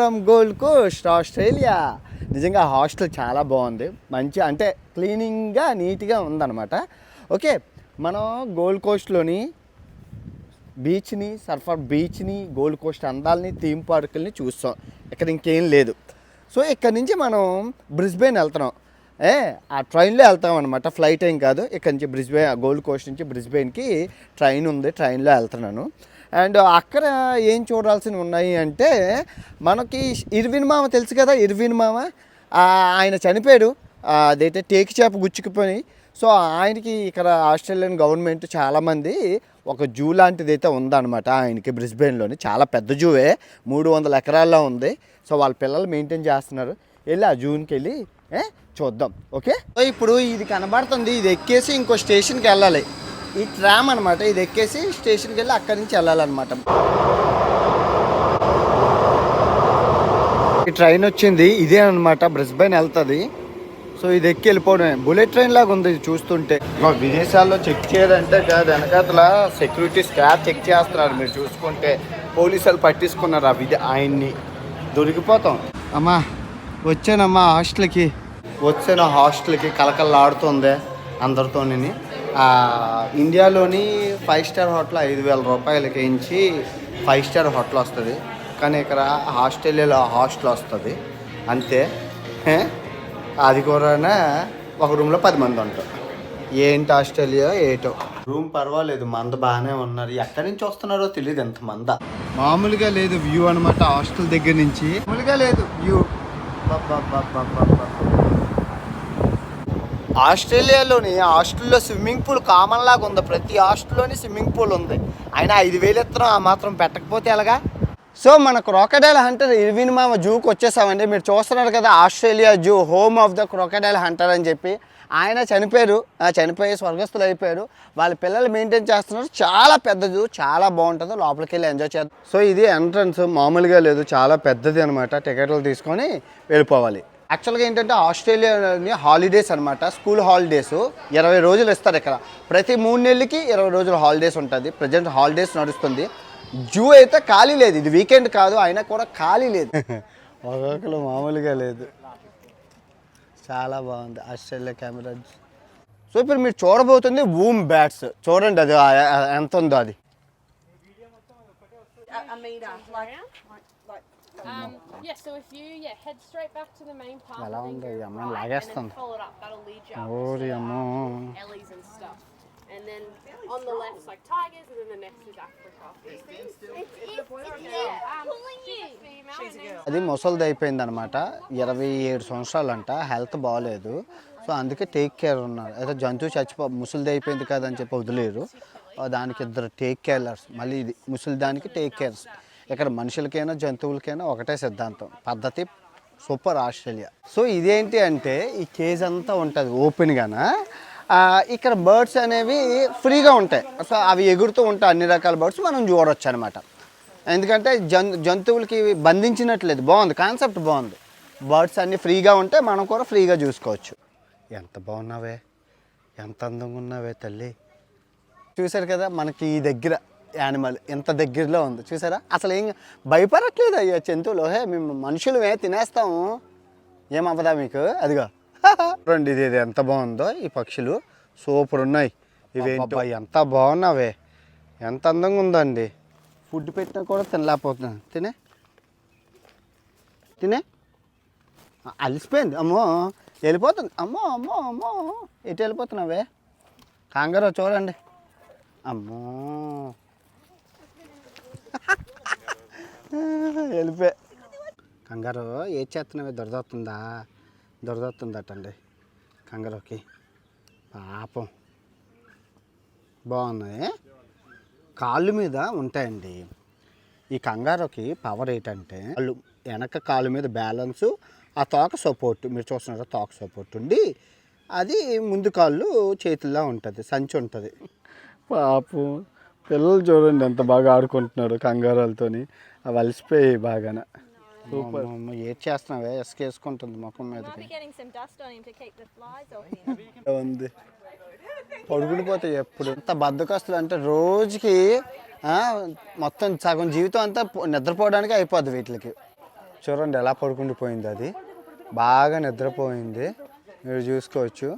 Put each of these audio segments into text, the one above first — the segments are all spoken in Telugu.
From gold Coast Australia. నిజంగా హాస్టల్ చాలా బాగుంది, మంచి అంటే క్లీనింగ్గా నీట్గా ఉందన్నమాట. ఓకే, మనం గోల్డ్ కోస్ట్లోని బీచ్ని, సర్ఫర్ బీచ్ని, గోల్డ్ కోస్ట్ అందాలని, థీమ్ పార్కుల్ని చూస్తాం. ఇక్కడ ఇంకేం లేదు. సో ఇక్కడ నుంచి మనం బ్రిస్బేన్ వెళ్తున్నాం. ఆ ట్రైన్లో వెళ్తాం అనమాట, ఫ్లైట్ ఏం కాదు. ఇక్కడ నుంచి బ్రిస్బేన్, గోల్డ్ కోస్ట్ నుంచి బ్రిస్బేన్కి ట్రైన్ ఉంది, ట్రైన్లో వెళ్తున్నాను. అండ్ అక్కడ ఏం చూడాల్సినవి ఉన్నాయి అంటే, మనకి ఇర్విన్ మామ తెలుసు కదా, ఇర్విన్ మామ ఆయన చనిపోయాడు. అదైతే టేకి చేప గుచ్చుకుపోయి. సో ఆయనకి ఇక్కడ ఆస్ట్రేలియన్ గవర్నమెంట్ చాలామంది ఒక జూ లాంటిది అయితే ఉందన్నమాట ఆయనకి బ్రిస్బేన్లోని. చాలా పెద్ద జూవే, 300 ఎకరాల్లో ఉంది. సో వాళ్ళ పిల్లలు మెయింటైన్ చేస్తున్నారు. వెళ్ళి ఆ జూకి వెళ్ళి చూద్దాం. ఓకే, సో ఇప్పుడు ఇది కనబడుతుంది, ఇది ఎక్కేసి ఇంకో స్టేషన్కి వెళ్ళాలి. ఈ ట్రామ్ అనమాట, ఇది ఎక్కేసి స్టేషన్కి వెళ్ళి అక్కడి నుంచి వెళ్ళాలన్నమాట. ఈ ట్రైన్ వచ్చింది, ఇదే అనమాట బ్రిస్బేన్ వెళ్తుంది. సో ఇది ఎక్కి వెళ్ళిపోవడమే. బుల్లెట్ ట్రైన్ లాగా ఉంది చూస్తుంటే. విదేశాల్లో చెక్ చేయడంటే కాదు, వెనకాతల సెక్యూరిటీ స్టాఫ్ చెక్ చేస్తున్నారు. మీరు చూసుకుంటే పోలీసులు పట్టించుకున్నారు ఆయన్ని. దొరికిపోతాం. అమ్మా వచ్చానమ్మా హాస్టల్కి కలకల్లాడుతుంది అందరితోని. ఇండియాలోని 5 స్టార్ హోటల్ 5,000 రూపాయలకి ఇచ్చి 5 స్టార్ హోటల్ వస్తుంది. కానీ ఇక్కడ ఆస్ట్రేలియాలో హాస్టల్ వస్తుంది అంతే. అది కూడా ఒక రూమ్లో 10 మంది ఉంటారు. ఏంటి ఆస్ట్రేలియా ఏటో. రూమ్ పర్వాలేదు, మంద బాగానే ఉన్నారు. ఎక్కడి నుంచి వస్తున్నారో తెలియదు, ఎంతమంద. మామూలుగా లేదు వ్యూ అనమాట హాస్టల్ దగ్గర నుంచి. మామూలుగా లేదు వ్యూ. ఆస్ట్రేలియాలోని హాస్టల్లో స్విమ్మింగ్ పూల్ కామన్ లాగా ఉంది. ప్రతి హాస్టల్లోని స్విమ్మింగ్ పూల్ ఉంది. అయినా 5,000 ఎత్తనం ఆ మాత్రం పెట్టకపోతే ఎలాగా. సో మన క్రొకడైల్ హంటర్ ఇర్విన్ మామ జూకి వచ్చేసామండి. మీరు చూస్తున్నారు కదా, Australia zoo, home of the crocodile Hunter అని చెప్పి. ఆయన చనిపోయి స్వర్గస్థులు అయిపోయారు. వాళ్ళ పిల్లలు మెయింటైన్ చేస్తున్నారు. చాలా పెద్ద జూ, చాలా బాగుంటుంది. లోపలికి వెళ్ళి ఎంజాయ్ చేద్దాం. సో ఇది ఎంట్రన్స్, మామూలుగా లేదు, చాలా పెద్దది అనమాట. టికెట్లు తీసుకొని వెళ్ళిపోవాలి. యాక్చువల్గా ఏంటంటే ఆస్ట్రేలియాలోని హాలిడేస్ అనమాట, స్కూల్ హాలిడేస్ 20 రోజులు ఇస్తారు ఇక్కడ. ప్రతి 3 నెలలకి 20 రోజులు హాలిడేస్ ఉంటుంది. ప్రజెంట్ హాలిడేస్ నడుస్తుంది. జూ అయితే ఖాళీ లేదు. ఇది వీకెండ్ కాదు, అయినా కూడా ఖాళీ లేదు. ఒక్కొక్కరు మామూలుగా లేదు, చాలా బాగుంది ఆస్ట్రేలియా కెమెరా. సో ఇప్పుడు మీరు చూడబోతుంది వూమ్ బ్యాట్స్. చూడండి అది ఎంత ఉందో అది. ఎలా ఉంది అమ్మ, లాగేస్తుంది. ఓరి అమ్మో. And then on the left is like tigers, and then the next is Africa. అది ముసలిది అయిపోయింది అనమాట. 27 సంవత్సరాలంట. హెల్త్ బాగోలేదు. సో అందుకే టేక్ కేర్ ఉన్నారు. అయితే జంతువు ముసలిది అయిపోయింది కదా అని చెప్పి వదిలేరు. దానికి 2 టేక్ కేర్లర్స్. మళ్ళీ ఇది ముసలి దానికి టేక్ కేర్స్. ఇక్కడ మనుషులకైనా జంతువులకైనా ఒకటే సిద్ధాంతం, పద్ధతి. Super Australia. సో ఇదేంటి అంటే ఈ కేజ్ అంతా ఉంటుంది ఓపెన్గానా. ఇక్కడ బర్డ్స్ అనేవి ఫ్రీగా ఉంటాయి. సో అవి ఎగురుతూ ఉంటాయి, అన్ని రకాల బర్డ్స్ మనం చూడవచ్చు అనమాట. ఎందుకంటే జంతువులకి బంధించినట్లేదు. బాగుంది కాన్సెప్ట్, బాగుంది. బర్డ్స్ అన్నీ ఫ్రీగా ఉంటాయి, మనం కూడా ఫ్రీగా చూసుకోవచ్చు. ఎంత బాగున్నావే, ఎంత అందంగా ఉన్నావే తల్లి. చూసారు కదా, మనకి ఈ దగ్గర యానిమల్ ఎంత దగ్గరలో ఉంది చూసారా. అసలు ఏం భయపడట్లేదు అయ్యో జంతువులు. మేము మనుషులమే తినేస్తాము, ఏమవ్వదా మీకు. అదిగో చూడండి, ఇది ఎంత బాగుందో. ఈ పక్షులు సూపర్ ఉన్నాయి. ఇవేంటో ఎంత బాగున్నావే, ఎంత అందంగా ఉందండి. ఫుడ్ పెట్టినా కూడా తినలేకపోతున్నాను. తినే అలసిపోయింది. అమ్మో వెళ్ళిపోతుంది. అమ్మో అమ్మో అమ్మో, ఎటు వెళ్ళిపోతున్నావే కాంగారో. చూడండి, అమ్మో వెళ్ళిపోయి. కంగారు ఏది చేస్తున్నావే, దొరదొస్తుందటండి కంగారుకి. పాపం బాగున్నాయి. కాళ్ళు మీద ఉంటాయండి ఈ కంగారుకి. పవర్ ఏంటంటే వాళ్ళు వెనక కాళ్ళు మీద బ్యాలెన్సు, ఆ తోక సపోర్ట్. మీరు చూస్తున్నారా, తోక సపోర్ట్ ఉండి అది ముందు కాళ్ళు చేతుల్లో ఉంటుంది, సంచి ఉంటుంది. పాపం పిల్లలు చూడండి ఎంత బాగా ఆడుకుంటున్నారు కంగారులతోని. అవి అలసిపోయి బాగానే. సూపర్. ఏది చేస్తున్నావే, ఎసుకేసుకుంటుంది ముఖం మీదకి. ఉంది పడుకునిపోతాయి ఎప్పుడు. ఎంత బద్దకస్తులు అంటే రోజుకి మొత్తం సగం జీవితం అంతా నిద్రపోవడానికి అయిపోద్ది వీటికి. చూడండి ఎలా పడుకుండిపోయింది, అది బాగా నిద్రపోయింది, మీరు చూసుకోవచ్చు.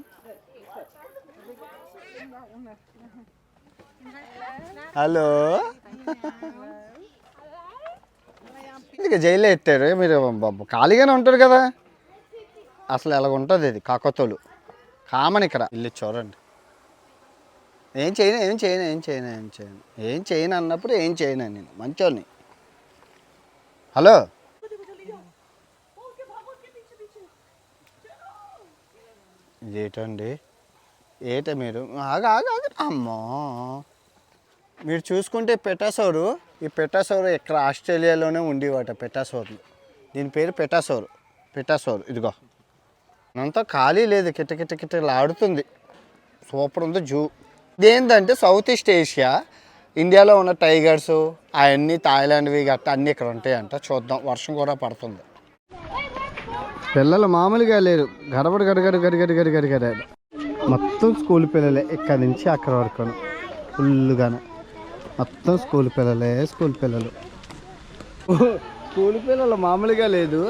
హలో, ఇక జైల్లో పెట్టారు, మీరు ఖాళీగానే ఉంటారు కదా. అసలు ఎలాగ ఉంటుంది ఇది కాకతోలు కామన్ ఇక్కడ. ఇల్లు చూడండి. ఏం చేయను అన్నప్పుడు ఏం చేయను నేను, మంచోని. హలో, ఇదేటండి, మీరు అమ్మో, మీరు చూసుకుంటే పెటాసోరు, ఈ పెటాసోరు ఇక్కడ ఆస్ట్రేలియాలోనే ఉండేవాట పెటాసోర్లు. దీని పేరు పెటాసోరు. ఇదిగో అంతా ఖాళీ లేదు, కిటకిటలాడుతుంది. సూపర్ ఉంది జూ. ఇదేంటంటే సౌత్ ఈస్ట్ ఏషియా, ఇండియాలో ఉన్న టైగర్స్ అవన్నీ థాయిలాండ్వి గట్టా అన్నీ ఇక్కడ ఉంటాయంట. చూద్దాం, వర్షం కూడా పడుతుంది. పిల్లలు మామూలుగా లేరు, గడగడ మొత్తం స్కూల్ పిల్లలే, ఇక్కడి నుంచి అక్కడ వరకు ఫుల్గానే మొత్తం స్కూల్ పిల్లలు. స్కూల్ పిల్లలు మామూలుగా లేదు.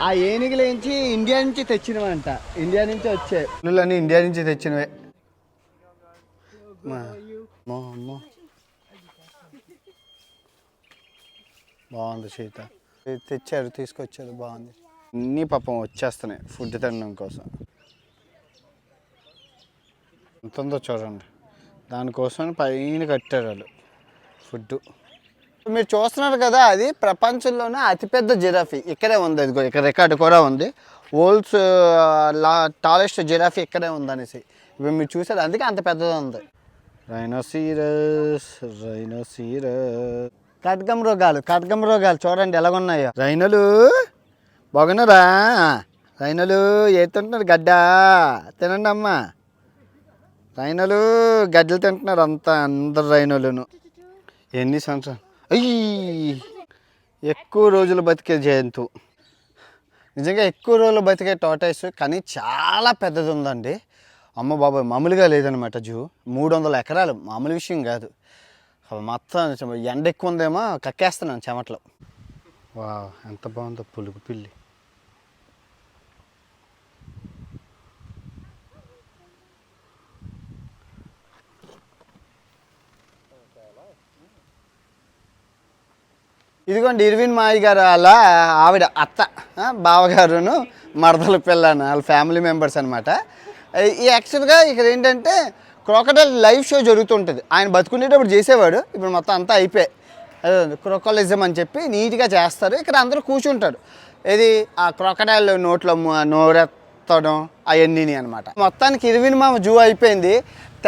ఆ ఏనుగులేంచి ఇండియా నుంచి తెచ్చినవంట, ఇండియా నుంచి వచ్చాయి పిల్లలన్నీ, ఇండియా నుంచి తెచ్చినవే. బాగుంది సీత, తీసుకొచ్చారు, బాగుంది. అన్నీ పాపం వచ్చేస్తున్నాయి ఫుడ్ తినడం కోసం. ఎంత ఉందో చూడండి, దానికోసం పైన కట్టారు వాళ్ళు ఫుడ్. మీరు చూస్తున్నారు కదా, అది ప్రపంచంలోనే అతిపెద్ద జిరాఫీ ఇక్కడే ఉంది. అది ఇక్కడ రికార్డు కూడా ఉంది, వరల్డ్స్ టాలెస్ట్ జిరాఫీ ఇక్కడే ఉంది అనేసి. ఇప్పుడు మీరు చూసారు, అందుకే అంత పెద్దది ఉంది. రైనోసీరస్ ఖడ్గం మృగాలు చూడండి ఎలాగున్నాయో. రైనోలు బాగున్నారా? రైనోలు తింటున్నారు, గడ్డ తినండి అమ్మా. రైనోలు గడ్డలు తింటున్నారు అందరు రైనోలును. ఎన్ని సంవత్సరాలు, ఎక్కువ రోజులు బతికే జంతువు, నిజంగా ఎక్కువ రోజులు బతికే టార్టాయిస్, కానీ చాలా పెద్దది ఉందండి. అమ్మ బాబాయ్, మామూలుగా లేదనమాట. జూ 300 ఎకరాలు, మామూలు విషయం కాదు. మొత్తం ఎండ ఎక్కువ ఉందేమో, కక్కేస్తున్నాను చెమట్లో. వా, ఎంత బాగుందో పులుగు పిల్లి. ఇదిగోండి ఇర్విన్ మాయి గారు అలా ఆవిడ అత్త, బావగారును మరదల పిల్లను, వాళ్ళ ఫ్యామిలీ మెంబర్స్ అనమాట. ఈ యాక్చువల్గా ఇక్కడ ఏంటంటే క్రోకడైల్ లైవ్ షో జరుగుతుంటుంది. ఆయన బతుకునేటప్పుడు చేసేవాడు, ఇప్పుడు మొత్తం అంతా అయిపోయి అదే క్రోకోలిజం అని చెప్పి నీట్గా చేస్తారు. ఇక్కడ అందరూ కూర్చుంటారు. ఇది ఆ క్రోకడైల్ నోట్లో నోరెత్తడం అవన్నీ అనమాట. మొత్తానికి ఇర్విన్ మామ జూ అయిపోయింది.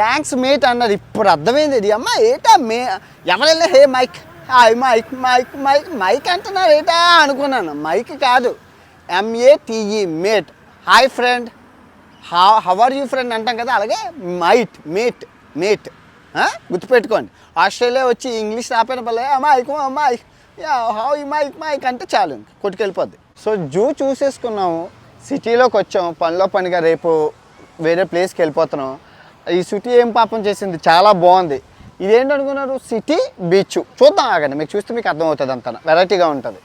థ్యాంక్స్ మేట్ అన్నారు. ఇప్పుడు అర్థమైంది, ఇది అమ్మ ఏటా ఎవరైనా హే మైక్, హాయ్ మైక్ అంటున్నారు ఏటా అనుకున్నాను. మైక్ కాదు, MATE mate. Hi friend, how are you friend అంటాం కదా, అలాగే మేట్ గుర్తుపెట్టుకోండి. ఆస్ట్రేలియా వచ్చి ఇంగ్లీష్ రాపోయిన పల్లె మైక్ అంటే చాలు, కొట్టుకెళ్ళిపోద్ది. సో జూ చూసేసుకున్నాము, సిటీలోకి వచ్చాము పనిలో పనిగా. రేపు వేరే ప్లేస్కి వెళ్ళిపోతున్నాం. ఈ సిటీ ఏం పాపం చేసింది, చాలా బాగుంది. ఇదేంటనుకున్నారు, సిటీ బీచ్. చూద్దాం ఆగండి, మీకు చూస్తే మీకు అర్థమవుతుంది, అంతా వెరైటీగా ఉంటుంది.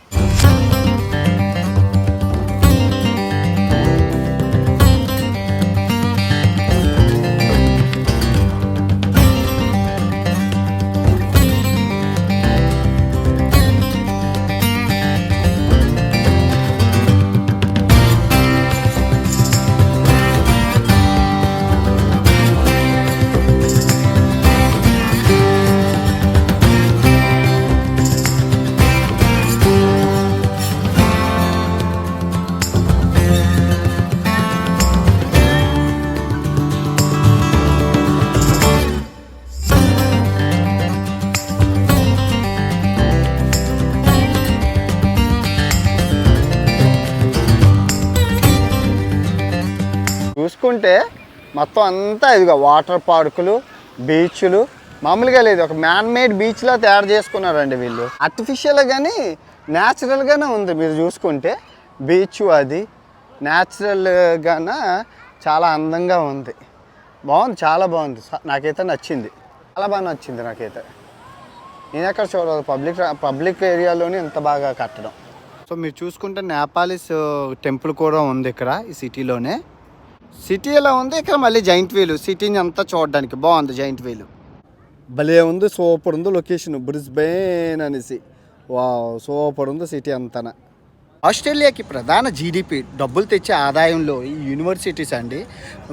చూసుకుంటే మొత్తం అంతా ఇదిగో వాటర్ పార్కులు, బీచ్లు, మామూలుగా లేదు, ఒక మ్యాన్ మేడ్ బీచ్లా తయారు చేసుకున్నారండి వీళ్ళు. ఆర్టిఫిషియల్ కానీ న్యాచురల్గానే ఉంది. మీరు చూసుకుంటే బీచ్ అది న్యాచురల్గానే చాలా అందంగా ఉంది. బాగుంది, చాలా బాగుంది. నాకైతే నచ్చింది, చాలా బాగా నచ్చింది నాకైతే. నేను ఎక్కడ చూడలేదు పబ్లిక్ ఏరియాలోనే ఇంత బాగా కట్టడం. సో మీరు చూసుకుంటే నేపాలీస్ టెంపుల్ కూడా ఉంది ఇక్కడ ఈ సిటీలోనే. సిటీ ఎలా ఉంది, ఇక్కడ మళ్ళీ జైంట్ వీల్ సిటీని అంతా చూడడానికి బాగుంది. జైంట్ వీల్ భలే ఉంది, సూపర్ ఉంది లొకేషన్, బ్రిస్బేన్ అనేసి. వావ్, సూపర్ ఉంది సిటీ అంతా. ఆస్ట్రేలియాకి ప్రధాన జీడిపి డబ్బులు తెచ్చే ఆదాయంలో ఈ యూనివర్సిటీస్ అండి.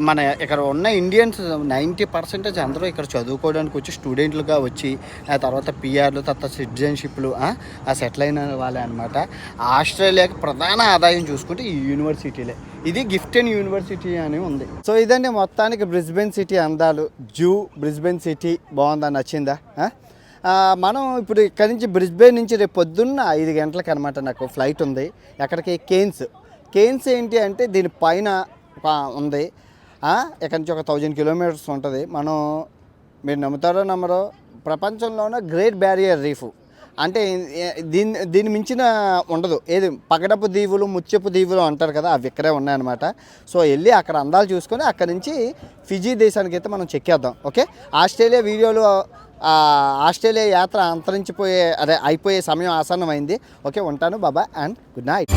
మన ఇక్కడ ఉన్న ఇండియన్స్ 90% అందరూ ఇక్కడ చదువుకోవడానికి వచ్చి స్టూడెంట్లుగా వచ్చి ఆ తర్వాత పిఆర్లు తర్వాత సిటిజన్షిప్లు ఆ సెటిల్ అయిన వాళ్ళే అనమాట. ఆస్ట్రేలియాకి ప్రధాన ఆదాయం చూసుకుంటే ఈ యూనివర్సిటీలే. ఇది గిఫ్టెడ్ యూనివర్సిటీ అని ఉంది. సో ఇదండి మొత్తానికి బ్రిస్బేన్ సిటీ అందాలు. జూ బ్రిస్బేన్ సిటీ బాగుందా, నచ్చిందా? మనం ఇప్పుడు ఇక్కడ నుంచి బ్రిస్బేన్ నుంచి రేపు పొద్దున్న 5 గంటలకు అనమాట నాకు ఫ్లైట్ ఉంది. ఎక్కడికి? కేన్స్ ఏంటి అంటే దీనిపైన ఉంది. ఇక్కడ నుంచి ఒక 1000 కిలోమీటర్స్ ఉంటుంది. మనం మీరు నమ్ముతారో నమ్మరో, ప్రపంచంలోనే గ్రేట్ బ్యారియర్ రీఫ్ అంటే దీన్ని మించిన ఉండదు. ఏది పగడపు దీవులు, ముత్యపు దీవులు అంటారు కదా, అవి ఇక్కడే ఉన్నాయన్నమాట. సో వెళ్ళి అక్కడ అందాలు చూసుకొని అక్కడ నుంచి ఫిజీ దేశానికి అయితే మనం చెక్కేద్దాం. ఓకే, ఆస్ట్రేలియా వీడియోలో ఆస్ట్రేలియా యాత్ర అయిపోయే సమయం ఆసన్నమైంది. ఓకే, ఉంటాను. బాబా అండ్ గుడ్ నైట్.